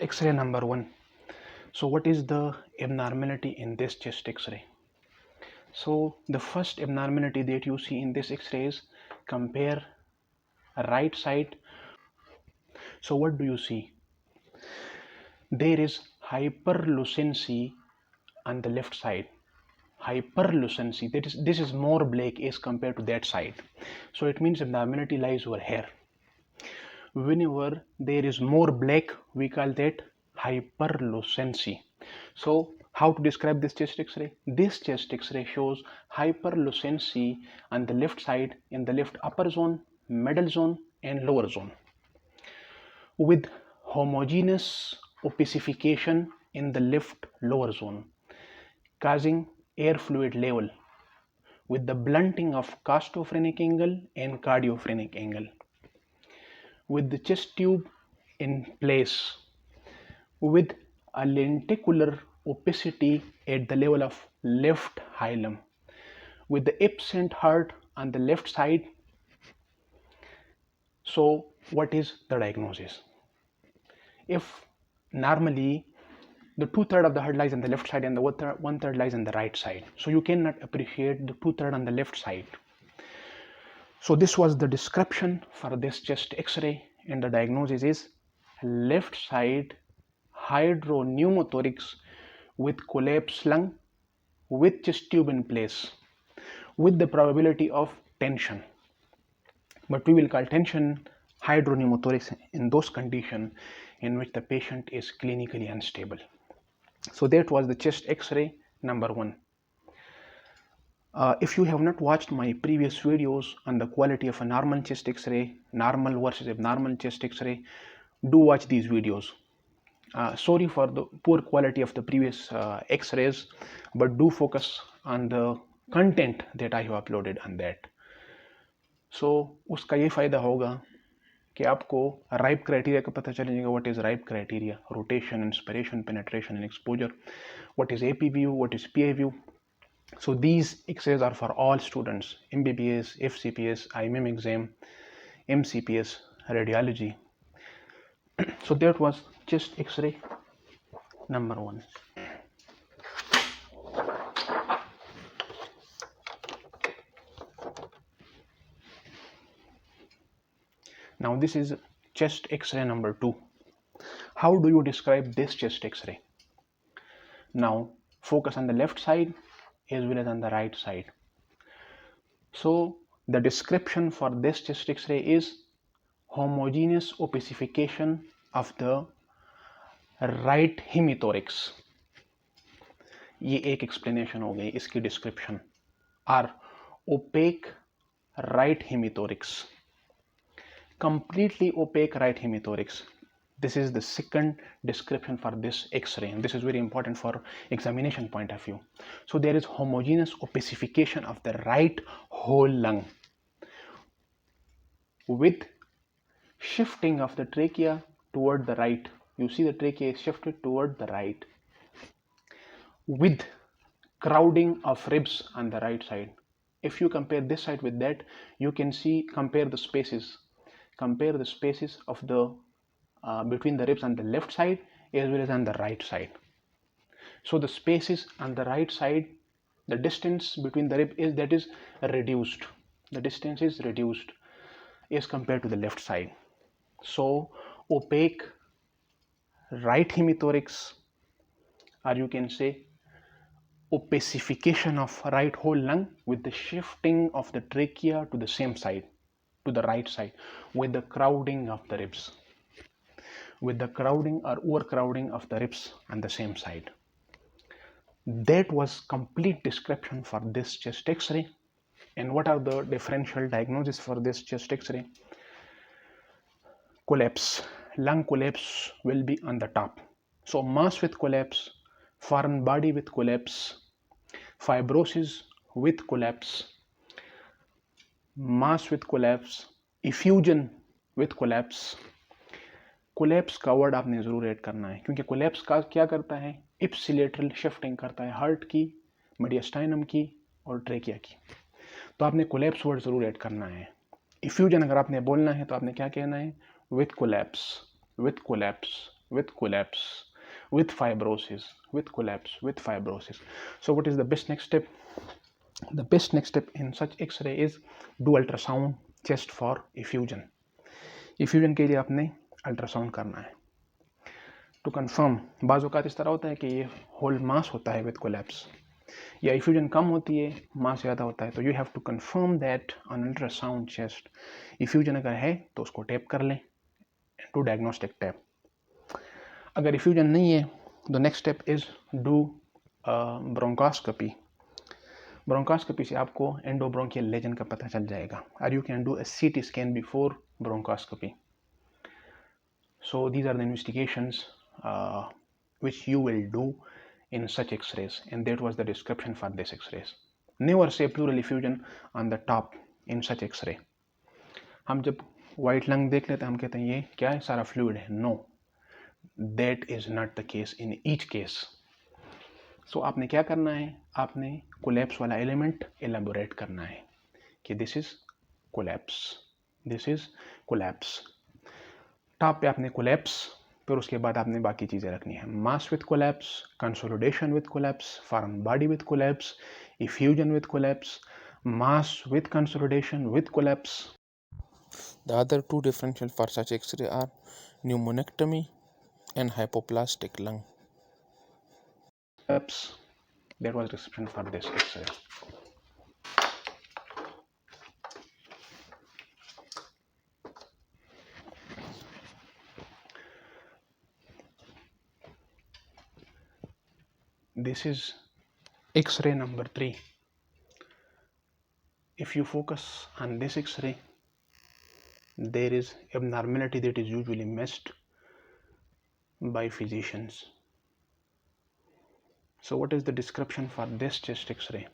X-ray number 1. So what is the abnormality in this chest X-ray? So the first abnormality that you see in this X-ray is compare right side. So what do you see? There is hyperlucency on the left side. Hyperlucency, this is more black as compared to that side. So it means abnormality lies over here. Whenever there is more black, we call that hyperlucency. So how to describe this chest X-ray? This chest X-ray shows hyperlucency on the left side, in the left upper zone, middle zone and lower zone, with homogeneous opacification in the left lower zone, causing air fluid level, with the blunting of costophrenic angle and cardiophrenic angle, with the chest tube in place, with a lenticular opacity at the level of left hilum, with the absent heart on the left side. So what is the diagnosis? If normally the 2/3 of the heart lies on the left side and the 1/3 lies on the right side, so you cannot appreciate the 2/3 on the left side. So this was the description for this chest X-ray, and the diagnosis is left side hydropneumothorax with collapsed lung, with chest tube in place, with the probability of tension. But we will call tension hydropneumothorax in those conditions in which the patient is clinically unstable. So that was the chest X-ray number 1. If you have not watched my previous videos on the quality of a normal chest X-ray, normal versus abnormal chest X-ray, do watch these videos. Sorry for the poor quality of the previous X-rays, but do focus on the content that I have uploaded on that. So उसका ये फ़ायदा होगा कि आपको ripe criteria का पता चलेगा. What is ripe criteria? Rotation, inspiration, penetration and exposure. What is AP view? What is PA view? So these X-rays are for all students: MBBS, FCPS, IMM exam, MCPS, radiology. So that was chest X-ray number 1. Now this is chest X-ray number 2. How do you describe this chest X-ray? Now focus on the left side as well as on the right side. So the description for this chest X-ray is homogeneous opacification of the right hemithorax. ये एक explanation हो गई इसकी description. Or opaque right hemithorax, completely opaque right hemithorax. This is the second description for this X-ray, and this is very important for examination point of view. So there is homogeneous opacification of the right whole lung, with shifting of the trachea toward the right. You see the trachea is shifted toward the right, with crowding of ribs on the right side. If you compare this side with that, you can see, compare the spaces of the between the ribs on the left side as well as on the right side. So the spaces on the right side, the distance between the rib is reduced. The distance is reduced as compared to the left side. So opaque right hemithorax, or you can say opacification of right whole lung, with the shifting of the trachea to the same side, to the right side, with the crowding of the ribs, with the crowding or overcrowding of the ribs on the same side. That was complete description for this chest X-ray. And what are the differential diagnosis for this chest X-ray? Collapse, lung collapse will be on the top. So mass with collapse, foreign body with collapse, fibrosis with collapse, mass with collapse, effusion with collapse. Collapse का word आपने ज़रूर add करना है, क्योंकि collapse का क्या करता है? इप्सिलेटरल शिफ्टिंग करता है हार्ट की, मीडियस्टाइनम की और ट्रेकिया की. तो आपने कोलैप्स वर्ड ज़रूर ऐड करना है. इफ्यूजन अगर आपने बोलना है तो आपने क्या कहना है? With collapse, with collapse, with collapse, with fibrosis, with collapse, with fibrosis. So what is the best next step? The best next step in such X-ray is do ultrasound chest for effusion. Effusion के लिए आपने ultrasound करना है to confirm. बाज़ औक़ात इस तरह होता है कि ये होल मास होता है विद कोलैप्स, या इफ्यूजन कम होती है मास ज़्यादा होता है, तो you have to confirm that on ultrasound chest. Effusion अगर है तो उसको टैप कर लें, टू डायग्नोस्टिक टैप. अगर इफ्यूजन नहीं है the next step is do bronchoscopy. Bronchoscopy से आपको एंडोब्रोंकियल लेजन का पता चल जाएगा, और you can do a CT scan before bronchoscopy. So these are the investigations which you will do in such X-rays, and that was the description for this X-rays. Never say pleural effusion on the top in such X-ray. हम जब white lung देख लेते हैं हम कहते हैं ये क्या है, सारा fluid है. No, that is not the case in each case. So आपने क्या करना है, आपने collapse वाला element elaborate करना है कि this is collapse, this is collapse. Top पे आपने कोलैप्स, फिर उसके बाद आपने बाकी चीज़ें रखनी है. Mass with collapse, consolidation with collapse, foreign body with collapse, effusion with collapse, mass with consolidation with collapse. The other two differential for such X-ray are pneumonectomy and hypoplastic lung. That was description for this X-ray. This is X-ray number 3. If you focus on this X-ray, there is abnormality that is usually missed by physicians. So what is the description for this chest X-ray?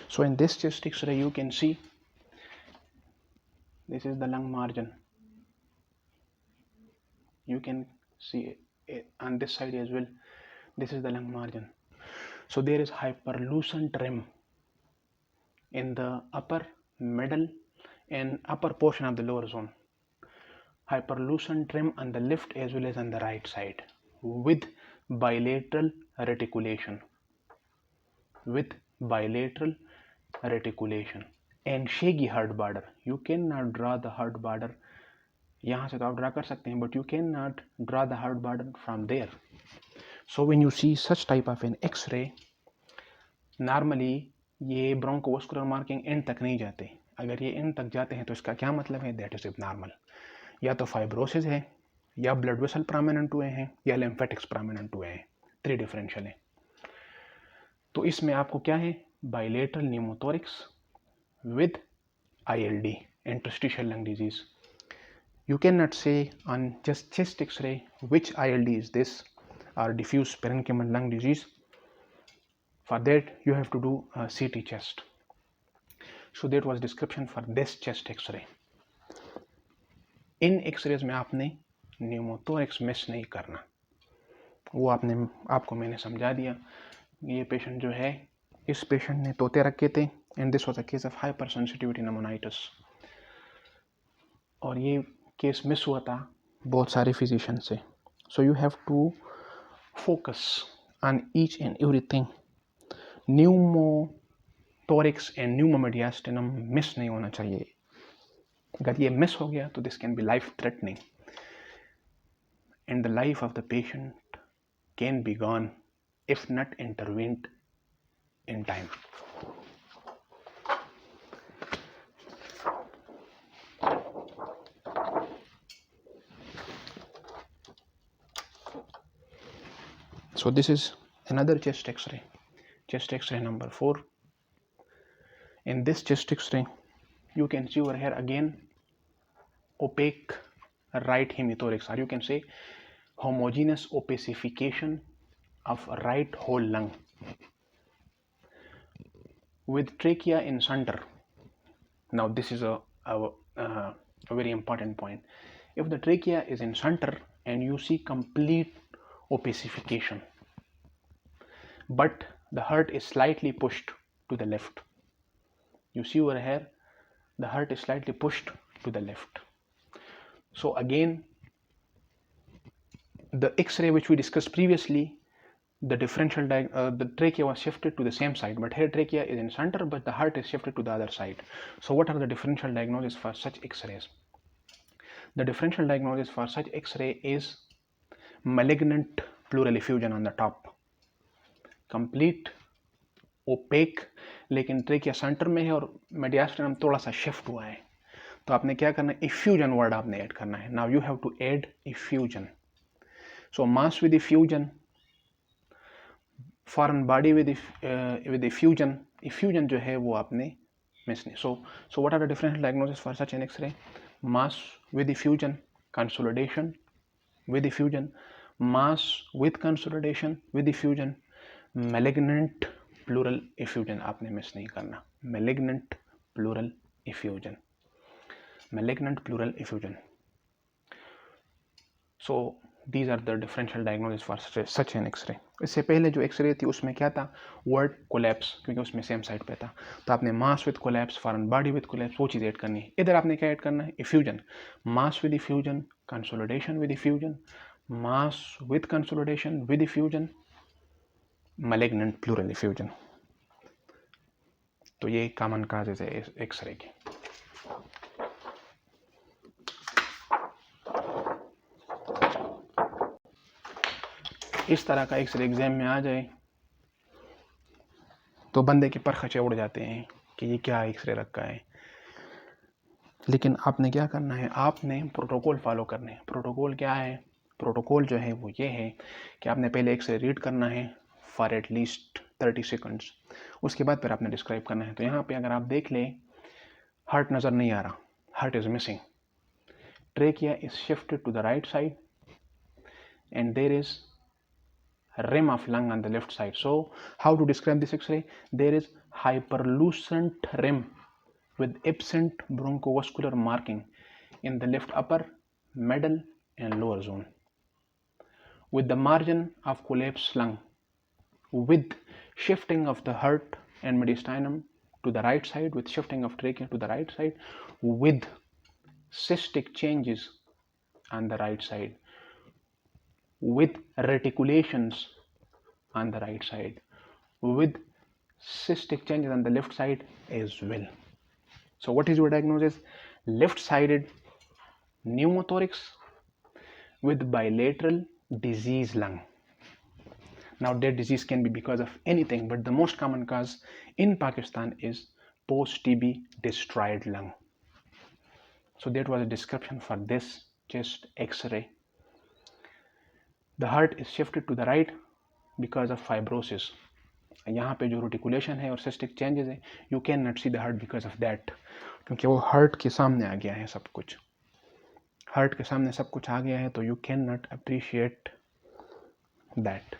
So in this chest X-ray you can see this is the lung margin. You can see on this side as well, this is the lung margin. So there is hyperlucent rim in the upper, middle and upper portion of the lower zone. Hyperlucent rim on the left as well as on the right side with bilateral reticulation. With bilateral reticulation and shaggy heart border. You cannot draw the heart border. यहाँ से तो आप draw कर सकते हैं, but you cannot draw the heart border from there. So when you see such type of an X-ray, normally ये ब्रोंकोवास्कुलर marking and तक नहीं जाते. अगर ये एंड तक जाते हैं तो इसका क्या मतलब है, दैट इज एबनॉर्मल. या तो फाइब्रोसिस है, या ब्लड वेसल प्रोमिनेंट हुए हैं, या लिम्फेटिक्स प्रोमिनेंट हुए हैं. 3 डिफरेंशियल है. तो इसमें आपको क्या है, bilateral pneumothorax with ILD, interstitial lung disease. You cannot say on just chest X-ray which ILD is this, or diffuse parenchymal lung disease. For that you have to do a CT chest. So that was description for this chest X-ray. In X-rays में आपने pneumothorax miss नहीं करना, वो आपको मैंने समझा दिया. ये पेशेंट जो है, इस पेशेंट ने तोते रखे थे and this was a case of hypersensitivity pneumonitis. और ये केस मिस हुआ था बहुत सारे फिजिशियन से. So you have to focus on each and everything. Pneumothorax and pneumomediastinum miss नहीं होना चाहिए. अगर ये मिस हो गया तो this can be life threatening and the life of the patient can be gone if not intervened in time. So this is another chest X-ray, chest X-ray number 4. In this chest X-ray, you can see over here again opaque right hemithorax, or you can say homogeneous opacification of right whole lung with trachea in center. Now this is a very important point. If the trachea is in center and you see complete opacification, but the heart is slightly pushed to the left. You see over here, the heart is slightly pushed to the left. So again, the X-ray which we discussed previously, the the trachea was shifted to the same side, but here trachea is in center, but the heart is shifted to the other side. So what are the differential diagnoses for such X-rays? The differential diagnosis for such X-ray is malignant pleural effusion on the top, complete opaque, लेकिन trachea centre में है और mediastinum थोड़ा सा shift हुआ है, तो आपने क्या करना है, इफ्यूजन वर्ड आपने ऐड करना है. Now you have to add effusion. So mass with effusion, foreign body with effusion, effusion जो है वो आपने मिस नहीं. So what are the differential diagnosis for such an X-ray? Mass with effusion, consolidation with effusion, mass with consolidation with effusion, malignant pleural effusion आपने miss नहीं करना. malignant pleural effusion, malignant pleural effusion. So these are the differential diagnosis for such an X-ray. इससे पहले जो x ray थी उसमें क्या था, वर्ड कोलैप्स, क्योंकि उसमें सेम साइड पे था, तो आपने mass with collapse, foreign body with collapse, वो चीज़ ऐड करनी है. इधर आपने क्या ऐड करना है, effusion, mass with effusion, consolidation with effusion, mass with consolidation with effusion, malignant pleural effusion. तो ये कॉमन काजेज है एक्सरे के. इस तरह का एक्सरे एग्जाम में आ जाए तो बंदे के पर खचे उड़ जाते हैं कि ये क्या एक्सरे रखा है. लेकिन आपने क्या करना है, आपने प्रोटोकॉल फॉलो करने हैं. प्रोटोकॉल क्या है? प्रोटोकॉल जो है वो ये है कि आपने पहले एक्सरे रीड करना है फॉर एटलीस्ट 30 सेकंड्स, उसके बाद फिर आपने डिस्क्राइब करना है. तो यहाँ पे अगर आप देख लें, हार्ट नज़र नहीं आ रहा, heart is missing, trachea is shifted to the right side and there is rim of lung on the left side. So how to describe this X-ray? There is hyperlucent rim with absent bronchovascular marking in the left upper, middle and lower zone, with the margin of collapsed lung, with shifting of the heart and mediastinum to the right side, with shifting of trachea to the right side, with cystic changes on the right side, with reticulations on the right side, with cystic changes on the left side as well. So what is your diagnosis? Left-sided pneumothorax with bilateral disease lung. Now that disease can be because of anything, but the most common cause in Pakistan is post-TB destroyed lung. So that was a description for this chest X-ray. The heart is shifted to the right because of fibrosis. यहाँ पे जो रेटिकुलेशन है और cystic changes है, you can not see the heart because of that, क्योंकि वो heart के सामने आ गया है सब कुछ. हार्ट के सामने सब कुछ आ गया है, तो you can not appreciate that.